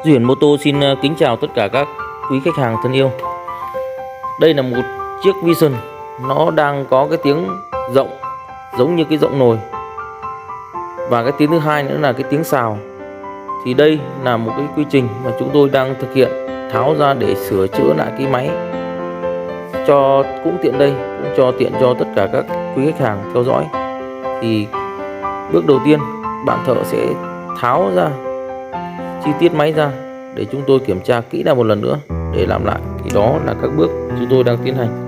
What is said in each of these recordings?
Duy Hiển Mô Tô xin kính chào tất cả các quý khách hàng thân yêu. Đây là một chiếc Vision, nó đang có cái tiếng rộng giống như cái rộng nồi, và cái tiếng thứ hai nữa là cái tiếng xào. Thì đây là một cái quy trình mà chúng tôi đang thực hiện tháo ra để sửa chữa lại cái máy, cũng tiện cho tất cả các quý khách hàng theo dõi. Thì bước đầu tiên bạn thợ sẽ tháo ra chi tiết máy ra để chúng tôi kiểm tra kỹ lại một lần nữa để làm lại. Thì đó là các bước chúng tôi đang tiến hành.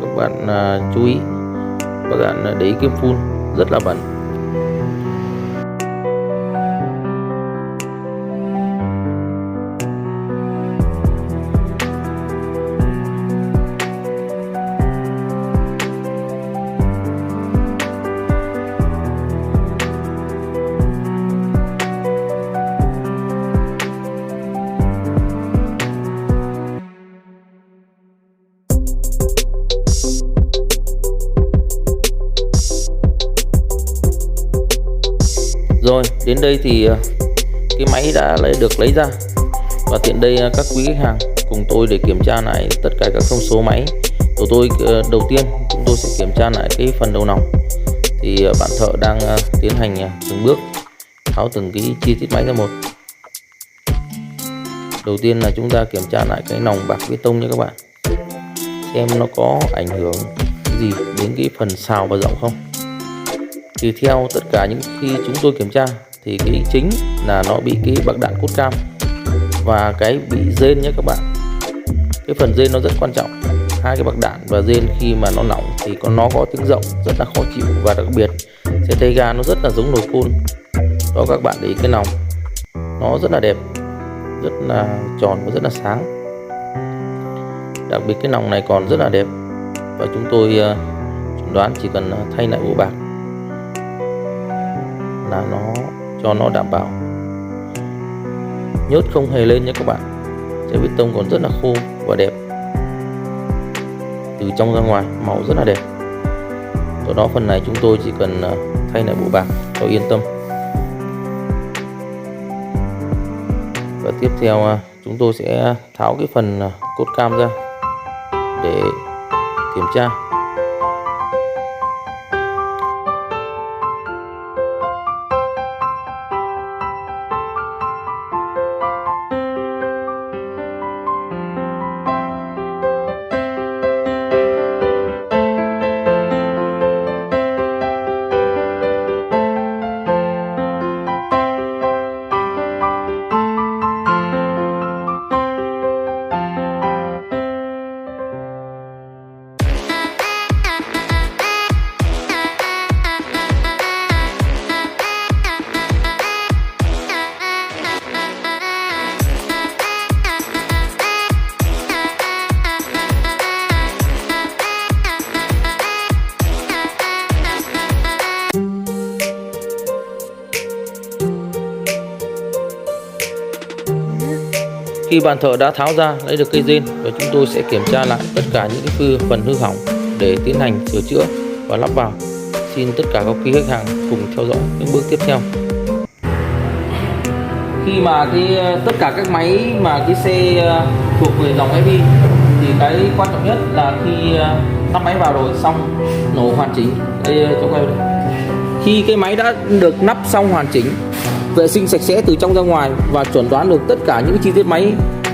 Các bạn chú ý, các bạn để ý cái phun rất là bẩn. Rồi, đến đây thì cái máy đã được lấy ra, và tiện đây các quý khách hàng cùng tôi để kiểm tra lại tất cả các thông số máy của tôi. Đầu tiên chúng tôi sẽ kiểm tra lại cái phần đầu nòng. Thì bạn thợ đang tiến hành từng bước tháo từng cái chi tiết máy ra một. Đầu tiên là chúng ta kiểm tra lại cái nòng bạc bê tông nha các bạn, xem nó có ảnh hưởng gì đến cái phần xào và rộng không. Thì theo tất cả những khi chúng tôi kiểm tra thì cái chính là nó bị cái bạc đạn cốt cam và cái bị rên nhé các bạn. Cái phần rên nó rất quan trọng. Hai cái bạc đạn và rên khi mà nó nóng thì nó có tiếng rộng rất là khó chịu, và đặc biệt xe tay ga nó rất là giống nồi côn. Đó, các bạn để ý cái nòng nó rất là đẹp, rất là tròn và rất là sáng. Đặc biệt cái nòng này còn rất là đẹp, và chúng tôi chuẩn đoán chỉ cần thay lại bộ bạc là cho nó đảm bảo nhớt không hề lên nhé các bạn. Xe bê tông còn rất là khô và đẹp, từ trong ra ngoài màu rất là đẹp. Do đó phần này chúng tôi chỉ cần thay lại bộ bạc cho yên tâm. Và tiếp theo chúng tôi sẽ tháo cái phần cốt cam ra để kiểm tra. Khi bạn thợ đã tháo ra lấy được cây rên, và chúng tôi sẽ kiểm tra lại tất cả những cái phần hư hỏng để tiến hành sửa chữa và lắp vào. Xin tất cả các quý khách hàng cùng theo dõi những bước tiếp theo. Khi mà tất cả các máy mà cái xe thuộc về dòng FI thì cái quan trọng nhất là khi lắp máy vào rồi xong nổ hoàn chỉnh. Đây cho quay đây. Khi cái máy đã được lắp xong hoàn chỉnh, vệ sinh sạch sẽ từ trong ra ngoài và chuẩn đoán được tất cả những chi tiết máy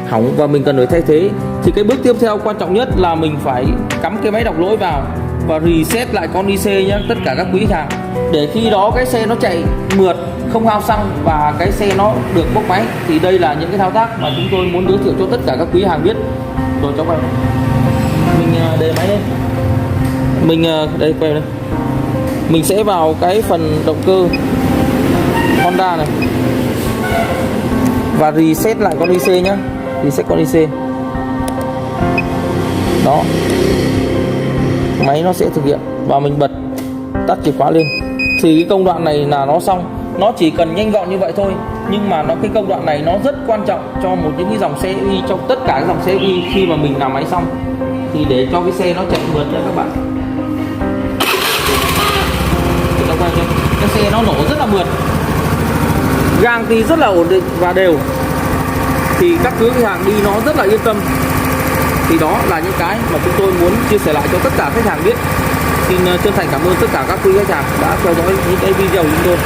hỏng và mình cần phải thay thế, thì cái bước tiếp theo quan trọng nhất là mình phải cắm cái máy đọc lỗi vào và reset lại con IC nhé tất cả các quý khách hàng, để khi đó cái xe nó chạy mượt, không hao xăng và cái xe nó được bốc máy. Thì đây là những cái thao tác mà chúng tôi muốn giới thiệu cho tất cả các quý hàng biết. Rồi cháu quay, mình đề máy lên, mình đây quay đây, mình sẽ vào cái phần động cơ Honda này và reset lại con IC nhé, reset con IC. Đó, máy nó sẽ thực hiện và mình bật tắt chìa khóa lên thì cái công đoạn này là nó xong. Nó chỉ cần nhanh gọn như vậy thôi, nhưng mà cái công đoạn này nó rất quan trọng cho những cái dòng xe UI, trong tất cả các dòng xe UI. Khi mà mình làm máy xong thì để cho cái xe nó chạy mượt nha các bạn. Cái xe nó nổ rất là mượt. gang thì rất là ổn định và đều, thì các cửa hàng đi nó rất là yên tâm. Thì đó là những cái mà chúng tôi muốn chia sẻ lại cho tất cả khách hàng biết. Xin chân thành cảm ơn tất cả các quý khách hàng đã theo dõi những cái video của chúng tôi.